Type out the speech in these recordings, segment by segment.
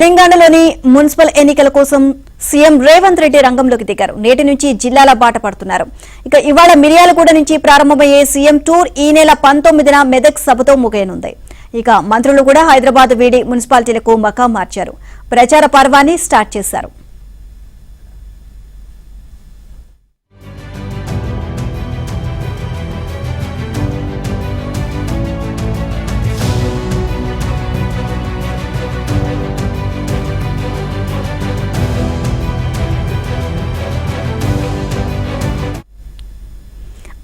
తెలంగాణలోని మున్సిపల్ ఎన్నికల కోసం సీఎం రేవంత్ రెడ్డి రంగంలోకి దిగారు. నేటి నుంచి జిల్లాల బాట పడుతున్నారు. ఇక ఇవాళ మిర్యాలగూడ నుంచి ప్రారంభమయ్యే సీఎం టూర్ ఈ నెల 19న మెదక్ సభతో ముగియనుంది. ఇక మంత్రులు కూడా హైదరాబాద్ వీడి మున్సిపాలిటీలకు మకాం మార్చారు. ప్రచార పర్వాన్ని స్టార్ట్ చేశారు.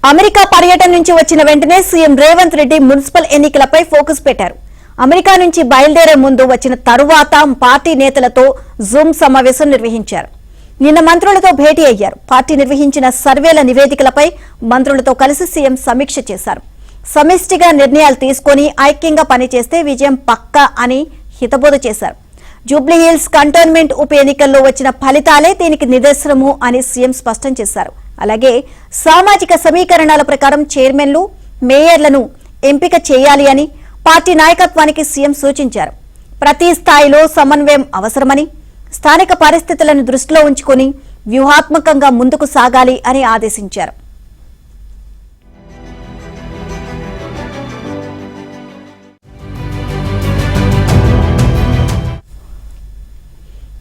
అమెరికా పర్యటన నుంచి వచ్చిన వెంటనే సీఎం రేవంత్ రెడ్డి మున్సిపల్ ఎన్నికలపై ఫోకస్ పెట్టారు. అమెరికా నుంచి బయలుదేరే ముందు వచ్చిన తరువాత పార్టీ నేతలతో జూమ్ సమావేశం నిర్వహించారు. నిన్న మంత్రులతో భేటీ అయ్యారు. పార్టీ నిర్వహించిన సర్వేల నివేదికలపై మంత్రులతో కలిసి సీఎం సమీక్ష చేశారు. సమిష్టిగా నిర్ణయాలు తీసుకుని ఐక్యంగా పనిచేస్తే విజయం పక్కా అని హితబోధ చేశారు. జూబ్లీహిల్స్ కంటోన్మెంట్ ఉప ఎన్నికల్లో వచ్చిన ఫలితాలే దీనికి నిదర్శనము అని సీఎం స్పష్టం చేశారు. అలాగే సామాజిక సమీకరణాల ప్రకారం చైర్మన్లు, మేయర్లను ఎంపిక చేయాలి అని పార్టీ నాయకత్వానికి సీఎం సూచించారు. ప్రతి స్థాయిలో సమన్వయం అవసరమని, స్థానిక పరిస్థితులను దృష్టిలో ఉంచుకుని వ్యూహాత్మకంగా ముందుకు సాగాలి అని ఆదేశించారు.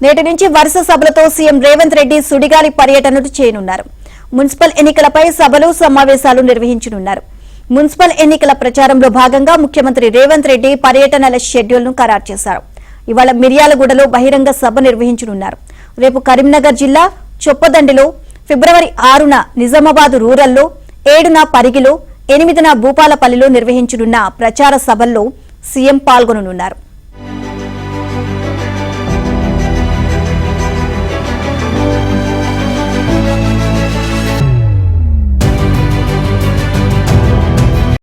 నేటి నుంచి వరుస సభలతో సీఎం రేవంత్ రెడ్డి సుడిగాలి పర్యటనలు చేయనున్నారు. మున్సిపల్ ఎన్నికలపై సభలు, సమావేశాలు నిర్వహించనున్నారు. మున్సిపల్ ఎన్నికల ప్రచారంలో భాగంగా ముఖ్యమంత్రి రేవంత్ రెడ్డి పర్యటనల షెడ్యూల్ను ఖరారు చేశారు. ఇవాళ మిర్యాలగూడలో బహిరంగ సభ నిర్వహించనున్నారు. రేపు కరీంనగర్ జిల్లా చొప్పదండిలో, ఫిబ్రవరి 6న నిజామాబాద్ రూరల్లో, 7న పరిగిలో, 8న భూపాలపల్లిలో నిర్వహించనున్న ప్రచార సభల్లో సీఎం పాల్గొననున్నారు.